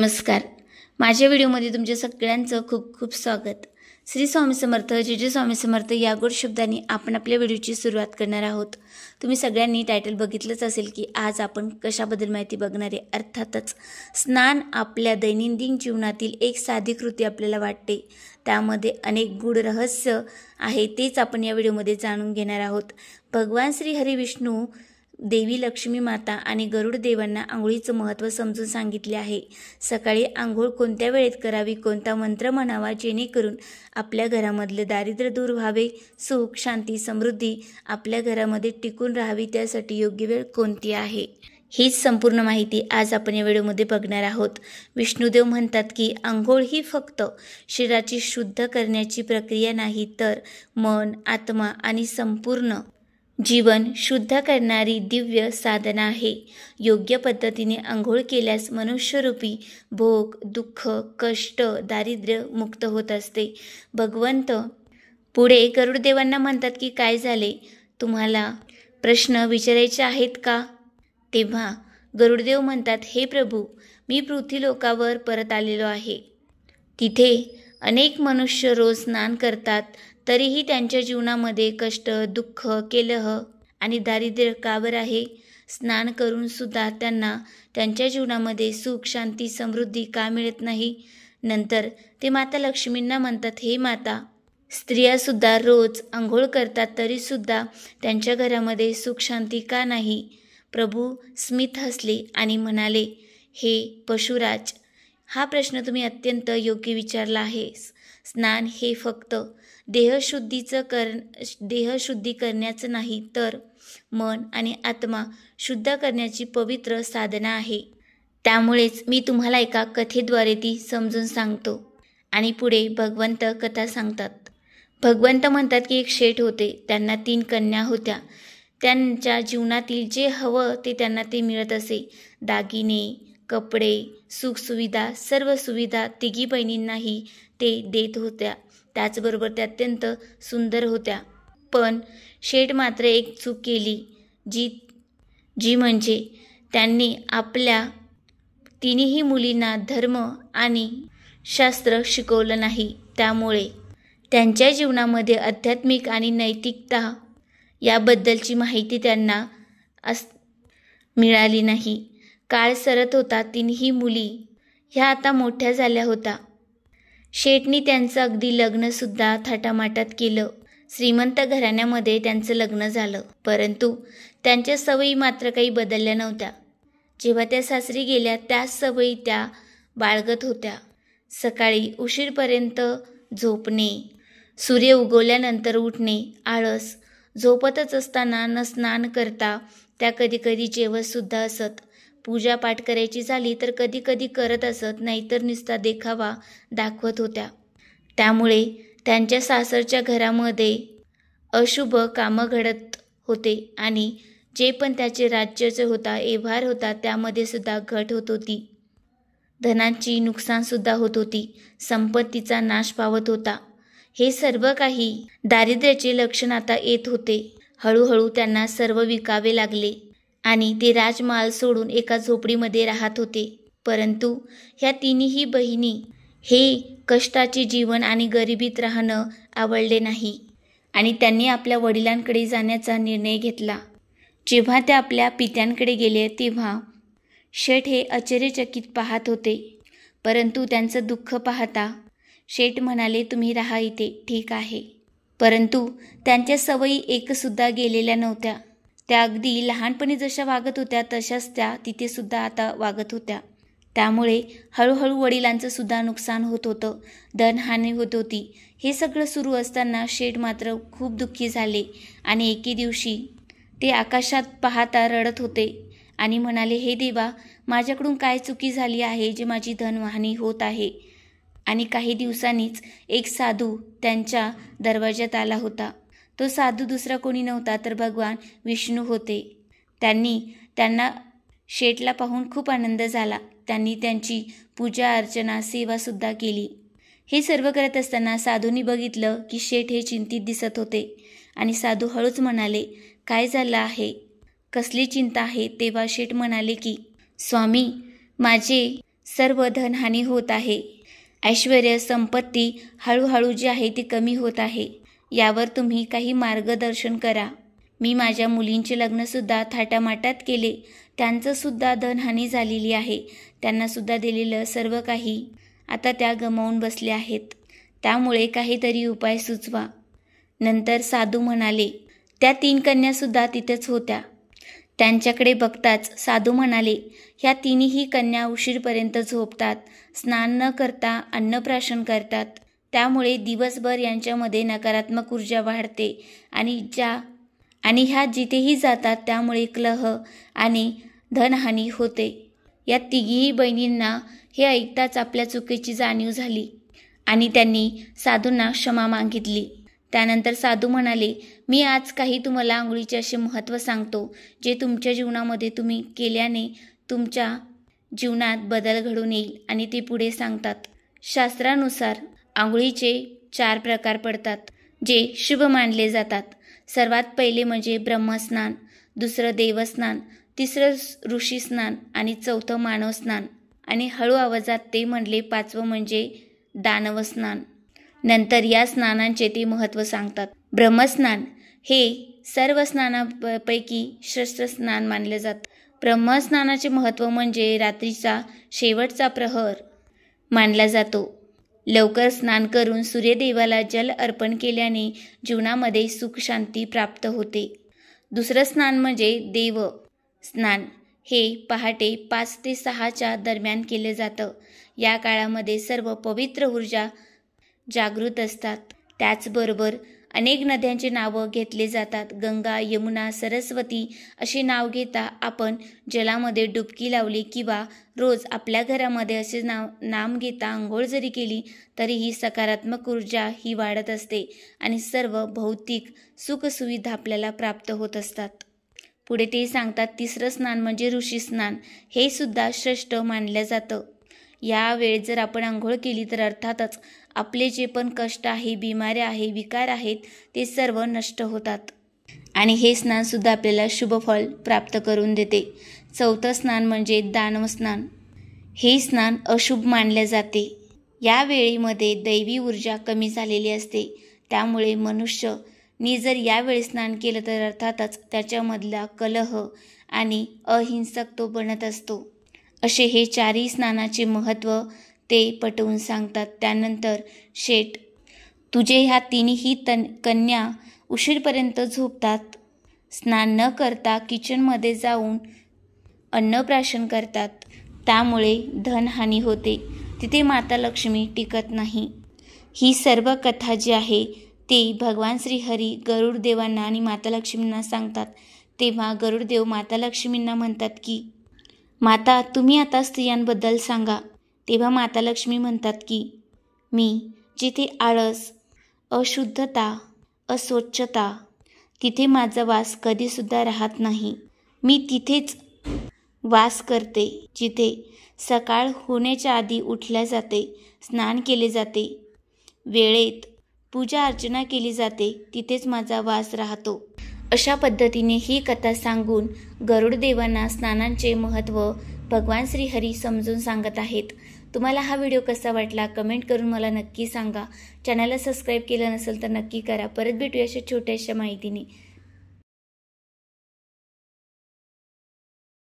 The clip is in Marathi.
नमस्कार. माझ्या व्हिडिओमध्ये तुमच्या सगळ्यांचं खूप खूप स्वागत. श्री स्वामी समर्थ, जे स्वामी समर्थ या गोड शब्दांनी आपण आपल्या व्हिडिओची सुरुवात करणार आहोत. तुम्ही सगळ्यांनी टायटल बघितलंच असेल की आज आपण कशाबद्दल माहिती बघणार आहे. अर्थातच स्नान आपल्या दैनंदिन जीवनातील एक साधी कृती आपल्याला वाटते, त्यामध्ये अनेक गूढ रहस्य आहे, तेच आपण या व्हिडिओमध्ये जाणून घेणार आहोत. भगवान श्री हरी विष्णू, देवी लक्ष्मी माता आणि गरुड देवांना आंघोळीचं महत्त्व समजून सांगितले आहे. सकाळी आंघोळ कोणत्या वेळेत करावी, कोणता मंत्र म्हणावा जेणेकरून आपल्या घरामधले दारिद्र्य दूर व्हावे, सुख शांती समृद्धी आपल्या घरामध्ये टिकून राहावी, त्यासाठी योग्य वेळ कोणती आहे, हीच संपूर्ण माहिती आज आपण या व्हिडिओमध्ये बघणार आहोत. विष्णुदेव म्हणतात की आंघोळ ही फक्त शरीराची शुद्ध करण्याची प्रक्रिया नाही, तर मन, आत्मा आणि संपूर्ण जीवन शुद्ध करणारी दिव्य साधना आहे. योग्य पद्धतीने आंघोळ केल्यास मनुष्यरूपी भोग, दुःख, कष्ट, दारिद्र्य मुक्त होत असते. भगवंत पुढे गरुडदेवांना म्हणतात की काय झाले, तुम्हाला प्रश्न विचारायचे आहेत का? तेव्हा गरुडदेव म्हणतात, हे प्रभू, मी पृथ्वीलोकावर परत आलेलो आहे. तिथे अनेक मनुष्य रोज स्नान करतात, तरीही त्यांच्या जीवनामध्ये कष्ट, दुःख, केलह आणि दारिद्र्य का बरं आहे? स्नान करून सुद्धा त्यांना त्यांच्या जीवनामध्ये सुख शांती समृद्धी का मिळत नाही? नंतर ते माता लक्ष्मींना म्हणतात, हे माता, स्त्रियासुद्धा रोज आंघोळ करतात, तरीसुद्धा त्यांच्या घरामध्ये सुख शांती का नाही? प्रभू स्मित हसले आणि म्हणाले, हे पशुराज, हा प्रश्न तुम्ही अत्यंत योग्य विचारला आहे. स्नान हे फक्त देहशुद्धी करण्याचं नाही, तर मन आणि आत्मा शुद्ध करण्याची पवित्र साधना आहे. त्यामुळेच मी तुम्हाला एका कथेद्वारे ती समजून सांगतो. आणि पुढे भगवंत कथा सांगतात. भगवंत म्हणतात की एक शेठ होते, त्यांना 3 कन्या होत्या. त्यांच्या जीवनातील जे हवं ते त्यांना ते मिळत असे. दागिने, कपडे, सुखसुविधा, सर्व सुविधा तिघी बहिणींनाही ते देत होत्या. त्याचबरोबर त्या अत्यंत सुंदर होत्या. पण शेठ मात्र एक चूक केली, जी म्हणजे त्यांनी आपल्या तिन्ही मुलींना धर्म आणि शास्त्र शिकवलं नाही. त्यामुळे त्यांच्या जीवनामध्ये आध्यात्मिक आणि नैतिकता याबद्दलची माहिती त्यांना मिळाली नाही. काळ सरत होता. तिन्ही मुली ह्या आता मोठ्या झाल्या होत्या. शेठनी त्यांचं अगदी लग्नसुद्धा थाटामाटात केलं. श्रीमंत घराण्यामध्ये त्यांचं लग्न झालं. परंतु त्यांच्या सवयी मात्र काही बदलल्या नव्हत्या. जेव्हा त्या सासरी गेल्या, त्याच सवयी त्या बाळगत होत्या. सकाळी उशीरपर्यंत झोपणे, सूर्य उगवल्यानंतर उठणे, आळस, झोपतच असताना न स्नान करता त्या कधीकधी जेवतसुद्धा असत. पूजापाठ करायची झाली तर कधी कधी करत असत, नाहीतर नुसता देखावा दाखवत होत्या. त्यामुळे त्यांच्या सासरच्या घरामध्ये अशुभ कामं घडत होते आणि जे पण त्याचे राज्याचे होता, व्यवहार होता, त्यामध्ये सुद्धा घट होत होती. धनाची नुकसानसुद्धा होत होती. संपत्तीचा नाश पावत होता. हे सर्व काही दारिद्र्याचे लक्षण आता येत होते. हळूहळू त्यांना सर्व विकावे लागले आणि ते राजमहाल सोडून एका झोपडीमध्ये राहत होते. परंतु ह्या तिन्ही बहिणी हे कष्टाचे जीवन आणि गरिबीत राहणं आवडले नाही आणि त्यांनी आपल्या वडिलांकडे जाण्याचा निर्णय घेतला. जेव्हा ते आपल्या पित्यांकडे गेले, तेव्हा शेठ हे आश्चर्यचकित पाहत होते. परंतु त्यांचं दुःख पाहता शेठ म्हणाले, तुम्ही राहा इथे, ठीक आहे. परंतु त्यांच्या सवयी एकसुद्धा गेलेल्या नव्हत्या. त्या अगदी लहानपणी जशा वागत होत्या तशाच त्या तिथे सुद्धा आता वागत होत्या. त्यामुळे हळूहळू वडिलांचं सुद्धा नुकसान होत होतं, धनहानी होत होती. हे सगळं सुरू असताना शेठ मात्र खूप दुःखी झाले आणि एके दिवशी ते आकाशात पाहता रडत होते आणि म्हणाले, हे देवा, माझ्याकडून काय चुकी झाली आहे जे माझी धनहानी होत आहे? आणि काही दिवसांनीच एक साधू त्यांच्या दरवाज्यात आला होता. तो साधू दुसरा कोणी नव्हता तर भगवान विष्णू होते. त्यांना शेठला पाहून खूप आनंद झाला. त्यांनी त्यांची पूजा अर्चना सेवासुद्धा केली. हे सर्व करत असताना साधूंनी बघितलं की शेठ हे चिंतित दिसत होते आणि साधू हळूच म्हणाले, काय झालं आहे, कसली चिंता आहे? तेव्हा शेठ म्हणाले की स्वामी, माझे सर्व धनहानी होत आहे. ऐश्वर्य संपत्ती हळूहळू जी आहे ती कमी होत आहे. यावर तुम्ही काही मार्गदर्शन करा. मी माझ्या मुलींचे लग्नसुद्धा थाटामाटात केले. त्यांचंसुद्धा धनहानी झालेली आहे. त्यांनासुद्धा दिलेलं सर्व काही आता त्या गमावून बसल्या आहेत. त्यामुळे काहीतरी उपाय सुचवा. नंतर साधू म्हणाले, त्या 3 कन्यासुद्धा तिथेच होत्या. त्यांच्याकडे बघताच साधू म्हणाले, ह्या 3ही कन्या उशीरपर्यंत झोपतात, स्नान न करता अन्नप्राशन करतात. त्यामुळे दिवसभर यांच्यामध्ये नकारात्मक ऊर्जा वाढते आणि ह्या जिथेही जातात त्यामुळे कलह आणि धनहानी होते. या 3ही बहिणींना हे ऐकताच आपल्या चुकीची जाणीव झाली आणि त्यांनी साधूंना क्षमा मागितली. त्यानंतर साधू म्हणाले, मी आज काही तुम्हाला आंघोळीचे असे महत्त्व सांगतो, जे तुमच्या जीवनामध्ये तुम्ही केल्याने तुमच्या जीवनात बदल घडून येईल. आणि ते पुढे सांगतात, शास्त्रानुसार आंघोळीचे 4 प्रकार पडतात, जे शुभ मानले जातात. सर्वात पहिले म्हणजे ब्रह्मस्नान, दुसरं देवस्नान, तिसरं ऋषी स्नान आणि चौथं मानव स्नान. आणि हळू आवाजात ते म्हणले 5वं म्हणजे दानव स्नान. नंतर या स्नानांचे ते महत्त्व सांगतात. ब्रह्मस्नान हे सर्व स्नानापैकी श्रेष्ठ स्नान मानले जातं. ब्रह्मस्नानाचे महत्त्व म्हणजे रात्रीचा शेवटचा प्रहर मानला जातो. लवकर स्नान करून सूर्यदेवाला जल अर्पण केल्याने जीवनामध्ये सुख शांती प्राप्त होते. दुसरं स्नान म्हणजे देव स्नान. हे पहाटे 5 ते 6च्या दरम्यान केले जातं. या काळामध्ये सर्व पवित्र ऊर्जा जागृत असतात. त्याचबरोबर अनेक नद्यांचे नावं घेतले जातात. गंगा, यमुना, सरस्वती असे नाव घेता आपण जलामध्ये डुबकी लावली किंवा रोज आपल्या घरामध्ये असे नाम घेता आंघोळ जरी केली तरीही सकारात्मक ऊर्जा ही वाढत असते आणि सर्व भौतिक सुखसुविधा आपल्याला प्राप्त होत असतात. पुढे ते सांगतात, तिसरं स्नान म्हणजे ऋषी स्नान. हे सुद्धा श्रेष्ठ मानलं जातं. या वेळेत जर आपण आंघोळ केली तर अर्थातच आपले जे पण कष्ट आहे, बिमाऱ्या आहे, विकार आहेत ते सर्व नष्ट होतात आणि हे स्नानसुद्धा आपल्याला शुभफळ प्राप्त करून देते. चौथं स्नान म्हणजे दानव स्नान. हे स्नान अशुभ मानले जाते. या वेळेमध्ये दैवी ऊर्जा कमी झालेली असते. त्यामुळे मनुष्यनी जर यावेळी स्नान केलं तर अर्थातच त्याच्यामधला कलह आणि अहिंसक तो बनत असतो. असे हे 4ही स्नानाचे महत्त्व ते पटवून सांगतात. त्यानंतर शेठ, तुझे ह्या 3ही कन्या उशीरपर्यंत झोपतात, स्नान न करता किचनमध्ये जाऊन अन्नप्राशन करतात. त्यामुळे धनहानी होते. तिथे माता लक्ष्मी टिकत नाही. ही सर्व कथा जी आहे ते भगवान श्रीहरी गरुडदेवांना आणि माता लक्ष्मींना सांगतात. तेव्हा गरुडदेव माता लक्ष्मींना म्हणतात की, माता तुम्ही आता स्त्रियांबद्दल सांगा. तेव्हा माता लक्ष्मी म्हणतात की, मी जिथे आळस, अशुद्धता, अस्वच्छता तिथे माझा वास कधीसुद्धा राहत नाही. मी तिथेच वास करते जिथे सकाळ होण्याच्या आधी उठल्या जाते, स्नान केले जाते, वेळेत पूजा अर्चना केली जाते, तिथेच माझा वास राहतो. अशा पद्धतीने ही कथा सांगून गरुडदेवांना स्नानांचे महत्त्व भगवान श्रीहरी समजून सांगत आहेत. तुम्हाला हा व्हिडिओ कसा वाटला कमेंट करून मला नक्की सांगा. चॅनलला सबस्क्राईब केलं नसेल तर नक्की करा. परत भेटूया अशा छोट्याशा माहितीने.